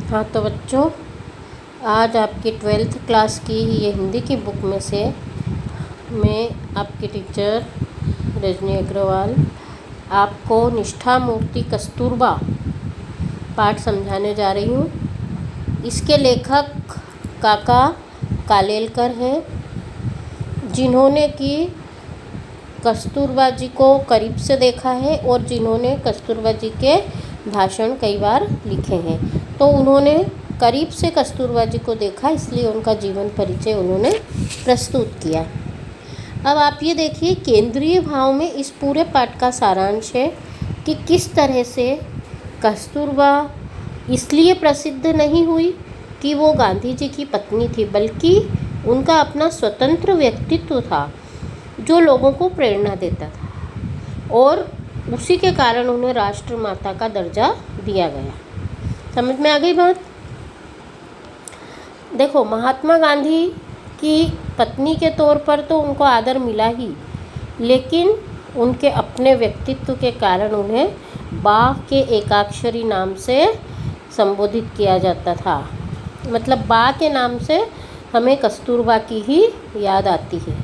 हाँ तो बच्चों, आज आपकी 12th क्लास की ये हिंदी की बुक में से मैं आपकी टीचर रजनी अग्रवाल आपको निष्ठा मूर्ति कस्तूरबा पाठ समझाने जा रही हूँ। इसके लेखक काका कालेलकर हैं, जिन्होंने कि कस्तूरबा जी को करीब से देखा है और जिन्होंने कस्तूरबा जी के भाषण कई बार लिखे हैं। तो उन्होंने करीब से कस्तूरबा जी को देखा, इसलिए उनका जीवन परिचय उन्होंने प्रस्तुत किया। अब आप ये देखिए, केंद्रीय भाव में इस पूरे पाठ का सारांश है कि किस तरह से कस्तूरबा इसलिए प्रसिद्ध नहीं हुई कि वो गांधी जी की पत्नी थी, बल्कि उनका अपना स्वतंत्र व्यक्तित्व था जो लोगों को प्रेरणा देता था, और उसी के कारण उन्हें राष्ट्रमाता का दर्जा दिया गया। समझ में आ गई बात? देखो, महात्मा गांधी की पत्नी के तौर पर तो उनको आदर मिला ही, लेकिन उनके अपने व्यक्तित्व के कारण उन्हें बा के एकाक्षरी नाम से संबोधित किया जाता था। मतलब बा के नाम से हमें कस्तूरबा की ही याद आती है।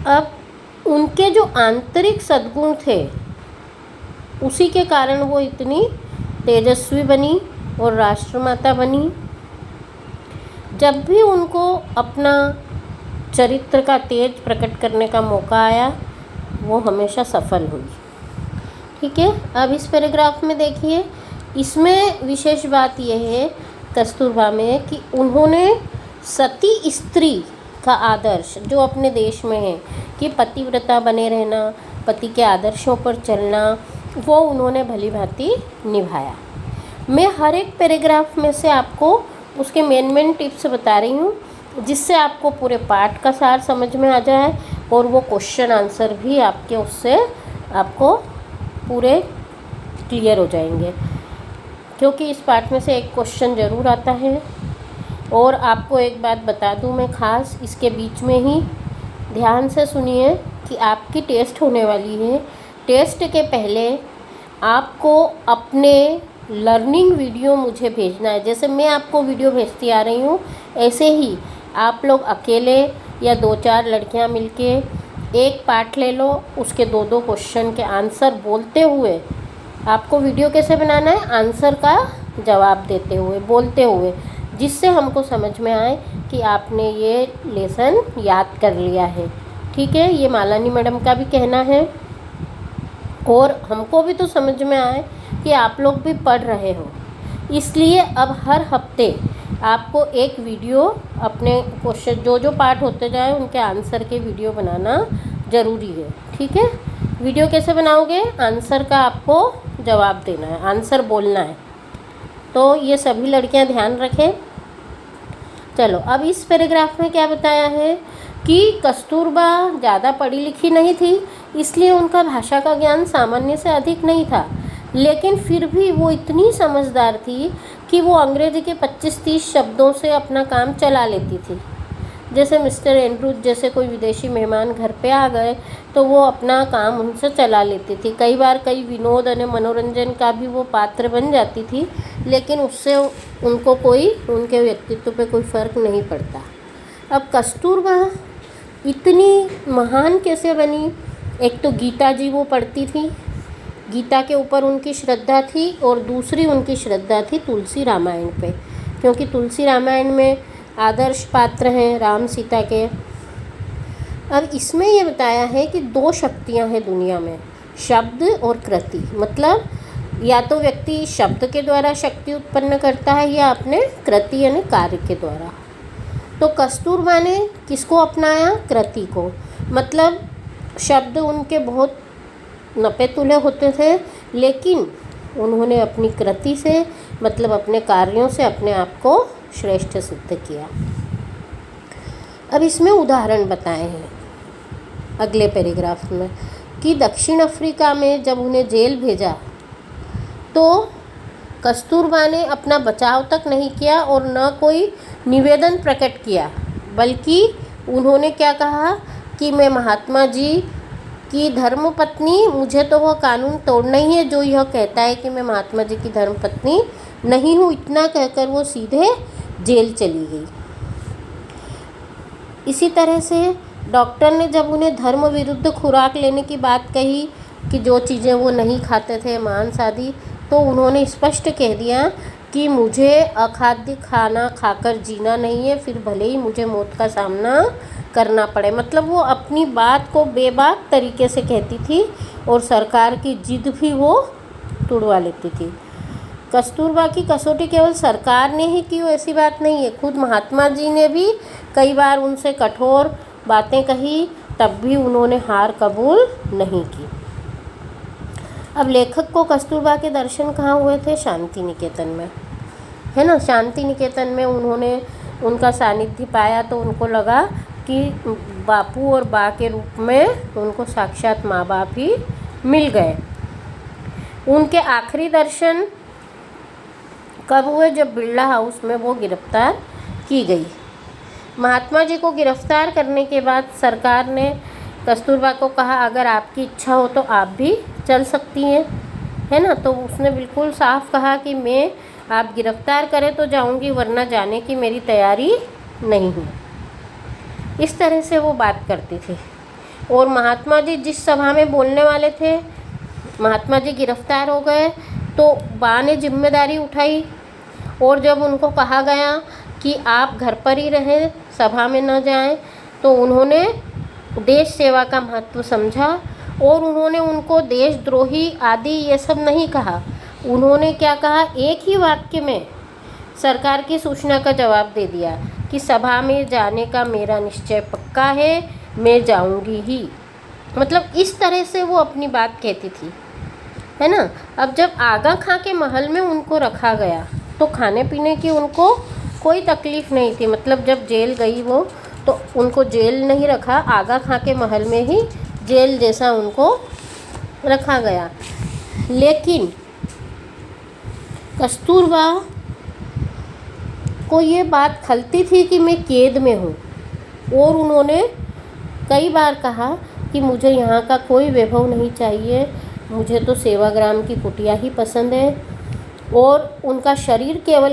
अब उनके जो आंतरिक सद्गुण थे, उसी के कारण वो इतनी तेजस्वी बनी और राष्ट्रमाता बनी। जब भी उनको अपना चरित्र का तेज प्रकट करने का मौका आया, वो हमेशा सफल हुई। ठीक है, अब इस पैराग्राफ में देखिए, इसमें विशेष बात यह है कस्तूरबा में कि उन्होंने सती स्त्री का आदर्श जो अपने देश में है कि पतिव्रता बने रहना, पति के आदर्शों पर चलना, वो उन्होंने भली भांति निभाया। मैं हर एक पैराग्राफ में से आपको उसके मेन टिप्स बता रही हूँ, जिससे आपको पूरे पाठ का सार समझ में आ जाए और वो क्वेश्चन आंसर भी आपके उससे आपको पूरे क्लियर हो जाएंगे, क्योंकि इस पाठ में से एक क्वेश्चन ज़रूर आता है। और आपको एक बात बता दूं मैं ख़ास, इसके बीच में ही ध्यान से सुनिए कि आपकी टेस्ट होने वाली है। टेस्ट के पहले आपको अपने लर्निंग वीडियो मुझे भेजना है। जैसे मैं आपको वीडियो भेजती आ रही हूँ, ऐसे ही आप लोग अकेले या 2-4 लड़कियाँ मिलके एक पाठ ले लो, उसके 2-2 क्वेश्चन के आंसर बोलते हुए। आपको वीडियो कैसे बनाना है? आंसर का जवाब देते हुए, बोलते हुए, जिससे हमको समझ में आए कि आपने ये लेसन याद कर लिया है। ठीक है, ये मालानी मैडम का भी कहना है, और हमको भी तो समझ में आए कि आप लोग भी पढ़ रहे हो। इसलिए अब हर हफ्ते आपको एक वीडियो अपने क्वेश्चन जो पाठ होते जाए उनके आंसर के वीडियो बनाना ज़रूरी है। ठीक है, वीडियो कैसे बनाओगे? आंसर का आपको जवाब देना है, आंसर बोलना है। तो ये सभी लड़कियां ध्यान रखें। चलो, अब इस पैराग्राफ में क्या बताया है कि कस्तूरबा ज़्यादा पढ़ी लिखी नहीं थी, इसलिए उनका भाषा का ज्ञान सामान्य से अधिक नहीं था, लेकिन फिर भी वो इतनी समझदार थी कि वो अंग्रेजी के 25-30 शब्दों से अपना काम चला लेती थी। जैसे मिस्टर एंड्रूज जैसे कोई विदेशी मेहमान घर पे आ गए तो वो अपना काम उनसे चला लेती थी। कई बार कई विनोद और मनोरंजन का भी वो पात्र बन जाती थी, लेकिन उससे उनको कोई उनके व्यक्तित्व पे कोई फ़र्क नहीं पड़ता। अब कस्तूरबा इतनी महान कैसे बनी? एक तो गीता जी वो पढ़ती थी, गीता के ऊपर उनकी श्रद्धा थी, और दूसरी उनकी श्रद्धा थी तुलसी रामायण पे, क्योंकि तुलसी रामायण में आदर्श पात्र हैं राम सीता के। अब इसमें ये बताया है कि 2 शक्तियां हैं दुनिया में, शब्द और कृति। मतलब या तो व्यक्ति शब्द के द्वारा शक्ति उत्पन्न करता है या अपने कृति यानी कार्य के द्वारा। तो कस्तूरबा ने किसको अपनाया? कृति को। मतलब शब्द उनके बहुत नपे तुले होते थे, लेकिन उन्होंने अपनी कृति से, मतलब अपने कार्यों से अपने आप को श्रेष्ठ सिद्ध किया। अब इसमें उदाहरण बताए हैं अगले पैराग्राफ में कि दक्षिण अफ्रीका में जब उन्हें जेल भेजा तो कस्तूरबा ने अपना बचाव तक नहीं किया और न कोई निवेदन प्रकट किया, बल्कि उन्होंने क्या कहा कि मैं महात्मा जी कि धर्मपत्नी, मुझे तो वह कानून तोड़ना ही है जो यह कहता है कि मैं महात्मा जी की धर्मपत्नी नहीं हूँ। इतना कहकर वो सीधे जेल चली गई। इसी तरह से डॉक्टर ने जब उन्हें धर्म विरुद्ध खुराक लेने की बात कही कि जो चीज़ें वो नहीं खाते थे, मांस आदि, तो उन्होंने स्पष्ट कह दिया कि मुझे अखाद्य खाना खाकर जीना नहीं है, फिर भले ही मुझे मौत का सामना करना पड़े। मतलब वो अपनी बात को बेबाक तरीके से कहती थी और सरकार की जिद भी वो तुड़वा लेती थी। कस्तूरबा की कसौटी केवल सरकार ने ही की हो ऐसी बात नहीं है, खुद महात्मा जी ने भी कई बार उनसे कठोर बातें कही, तब भी उन्होंने हार कबूल नहीं की। अब लेखक को कस्तूरबा के दर्शन कहाँ हुए थे? शांति निकेतन में, है ना। शांति निकेतन में उन्होंने उनका सानिध्य पाया तो उनको लगा कि बापू और बा के रूप में उनको साक्षात माँ बाप ही मिल गए। उनके आखिरी दर्शन कब हुए? जब बिरला हाउस में वो गिरफ्तार की गई। महात्मा जी को गिरफ्तार करने के बाद सरकार ने कस्तूरबा को कहा, अगर आपकी इच्छा हो तो आप भी चल सकती हैं, है ना। तो उसने बिल्कुल साफ कहा कि मैं, आप गिरफ्तार करें तो जाऊंगी, वरना जाने की मेरी तैयारी नहीं है। इस तरह से वो बात करती थी। और महात्मा जी जिस सभा में बोलने वाले थे, महात्मा जी गिरफ्तार हो गए तो बा ने जिम्मेदारी उठाई और जब उनको कहा गया कि आप घर पर ही रहें, सभा में न जाएं, तो उन्होंने देश सेवा का महत्व समझा और उन्होंने उनको देशद्रोही आदि ये सब नहीं कहा। उन्होंने क्या कहा? एक ही वाक्य में सरकार की सूचना का जवाब दे दिया कि सभा में जाने का मेरा निश्चय पक्का है, मैं जाऊंगी ही। मतलब इस तरह से वो अपनी बात कहती थी, है ना। अब जब आगा खां के महल में उनको रखा गया तो खाने पीने की उनको कोई तकलीफ़ नहीं थी। मतलब जब जेल गई वो, तो उनको जेल नहीं रखा, आगा खां के महल में ही जेल जैसा उनको रखा गया। लेकिन कस्तूरबा को ये बात खलती थी कि मैं कैद में हूँ और उन्होंने कई बार कहा कि मुझे यहाँ का कोई वैभव नहीं चाहिए, मुझे तो सेवाग्राम की कुटिया ही पसंद है। और उनका शरीर केवल